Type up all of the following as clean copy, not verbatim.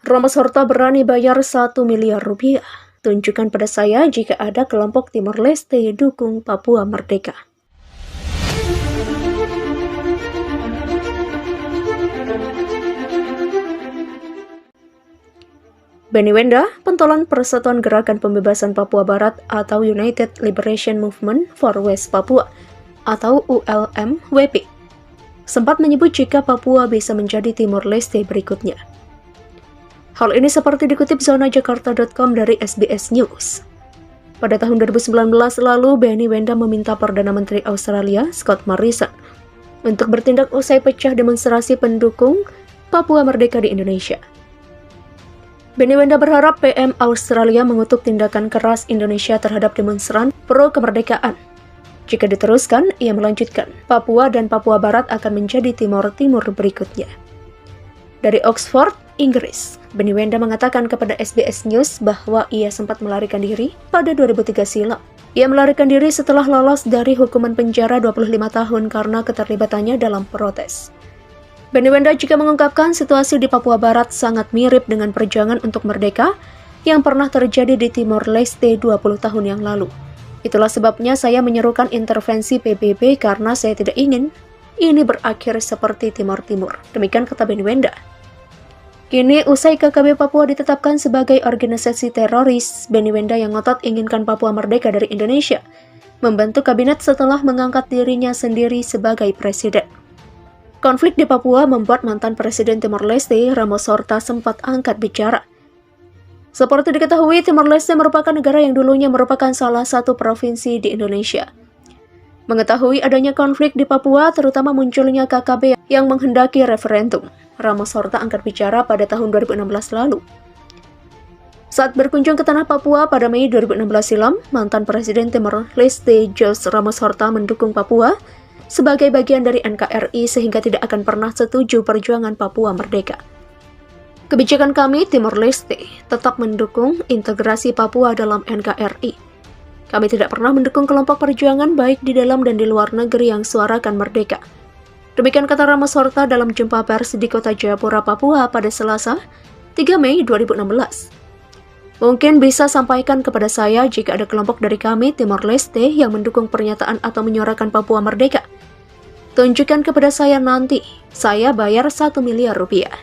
Ramos Horta berani bayar 1 miliar rupiah. Tunjukkan pada saya jika ada kelompok Timor Leste dukung Papua Merdeka. Benny Wenda, pentolan Persatuan Gerakan Pembebasan Papua Barat atau United Liberation Movement for West Papua atau ULM-WP, sempat menyebut jika Papua bisa menjadi Timor Leste berikutnya. Hal ini seperti dikutip zonajakarta.com dari SBS News. Pada tahun 2019 lalu, Benny Wenda meminta Perdana Menteri Australia, Scott Morrison, untuk bertindak usai pecah demonstrasi pendukung Papua Merdeka di Indonesia. Benny Wenda berharap PM Australia mengutuk tindakan keras Indonesia terhadap demonstran pro kemerdekaan. Jika diteruskan, ia melanjutkan, Papua dan Papua Barat akan menjadi Timor Timur berikutnya. Dari Oxford, Inggris, Benny Wenda mengatakan kepada SBS News bahwa ia sempat melarikan diri pada 2003 silam. Ia melarikan diri setelah lolos dari hukuman penjara 25 tahun karena keterlibatannya dalam protes. Benny Wenda juga mengungkapkan situasi di Papua Barat sangat mirip dengan perjuangan untuk merdeka yang pernah terjadi di Timor Leste 20 tahun yang lalu. Itulah sebabnya saya menyerukan intervensi PBB karena saya tidak ingin ini berakhir seperti Timor Timur. Demikian kata Benny Wenda. Kini, usai KKB Papua ditetapkan sebagai organisasi teroris, Benny Wenda yang ngotot inginkan Papua merdeka dari Indonesia, membantu kabinet setelah mengangkat dirinya sendiri sebagai presiden. Konflik di Papua membuat mantan Presiden Timor Leste, Ramos Horta, sempat angkat bicara. Seperti diketahui, Timor Leste merupakan negara yang dulunya merupakan salah satu provinsi di Indonesia. Mengetahui adanya konflik di Papua, terutama munculnya KKB yang menghendaki referendum, Ramos Horta angkat bicara pada tahun 2016 lalu. Saat berkunjung ke tanah Papua pada Mei 2016 silam, mantan Presiden Timor Leste, Jose Ramos Horta, mendukung Papua sebagai bagian dari NKRI sehingga tidak akan pernah setuju perjuangan Papua merdeka. Kebijakan kami, Timor Leste, tetap mendukung integrasi Papua dalam NKRI. Kami tidak pernah mendukung kelompok perjuangan baik di dalam dan di luar negeri yang suarakan merdeka. Demikian kata Ramos Horta dalam jumpa pers di kota Jayapura, Papua pada Selasa, 3 Mei 2016. Mungkin bisa sampaikan kepada saya jika ada kelompok dari kami, Timor Leste, yang mendukung pernyataan atau menyuarakan Papua merdeka. Tunjukkan kepada saya nanti, saya bayar 1 miliar rupiah.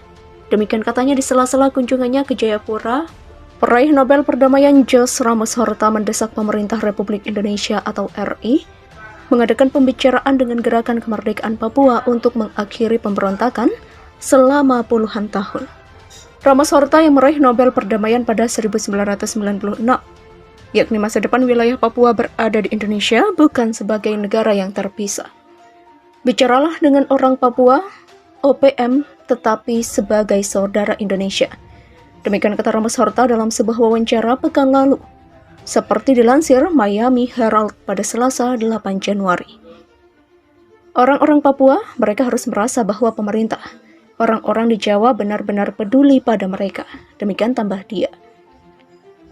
Demikian katanya di sela-sela kunjungannya ke Jayapura. Peraih Nobel Perdamaian Jose Ramos Horta mendesak pemerintah Republik Indonesia atau RI mengadakan pembicaraan dengan gerakan kemerdekaan Papua untuk mengakhiri pemberontakan selama puluhan tahun. Ramos Horta yang meraih Nobel Perdamaian pada 1996, yakni masa depan wilayah Papua berada di Indonesia bukan sebagai negara yang terpisah. Bicaralah dengan orang Papua, OPM, tetapi sebagai saudara Indonesia. Demikian kata Ramos Horta dalam sebuah wawancara pekan lalu, seperti dilansir Miami Herald pada Selasa 8 Januari. Orang-orang Papua, mereka harus merasa bahwa pemerintah, orang-orang di Jawa benar-benar peduli pada mereka. Demikian tambah dia.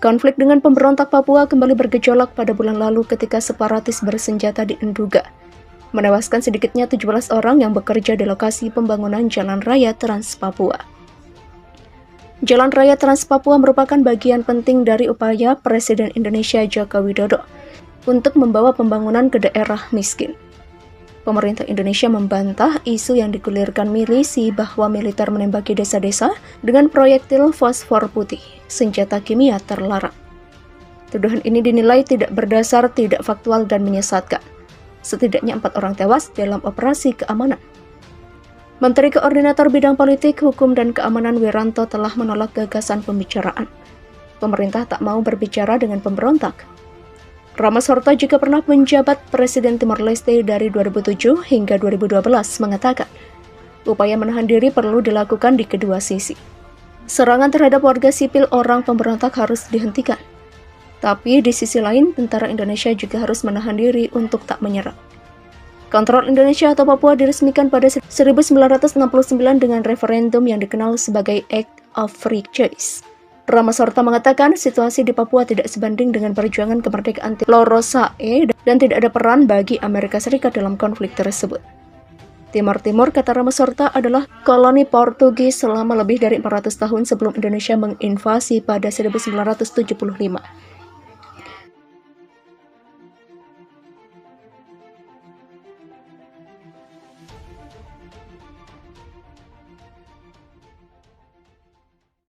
Konflik dengan pemberontak Papua kembali bergejolak pada bulan lalu ketika separatis bersenjata di Nduga menewaskan sedikitnya 17 orang yang bekerja di lokasi pembangunan Jalan Raya Trans Papua. Jalan Raya Trans Papua merupakan bagian penting dari upaya Presiden Indonesia Joko Widodo untuk membawa pembangunan ke daerah miskin. Pemerintah Indonesia membantah isu yang digulirkan milisi bahwa militer menembaki desa-desa dengan proyektil fosfor putih, senjata kimia terlarang. Tuduhan ini dinilai tidak berdasar, tidak faktual, dan menyesatkan. Setidaknya 4 orang tewas dalam operasi keamanan. Menteri Koordinator Bidang Politik, Hukum, dan Keamanan Wiranto telah menolak gagasan pembicaraan. Pemerintah tak mau berbicara dengan pemberontak. Ramos Horta juga pernah menjabat Presiden Timor Leste dari 2007 hingga 2012 mengatakan, upaya menahan diri perlu dilakukan di kedua sisi. Serangan terhadap warga sipil orang pemberontak harus dihentikan. Tapi di sisi lain, tentara Indonesia juga harus menahan diri untuk tak menyerang. Kontrol Indonesia atau Papua diresmikan pada 1969 dengan referendum yang dikenal sebagai Act of Free Choice. Ramos Horta mengatakan situasi di Papua tidak sebanding dengan perjuangan kemerdekaan Lorosae dan tidak ada peran bagi Amerika Serikat dalam konflik tersebut. Timor Timur, kata Ramos Horta, adalah koloni Portugis selama lebih dari 400 tahun sebelum Indonesia menginvasi pada 1975.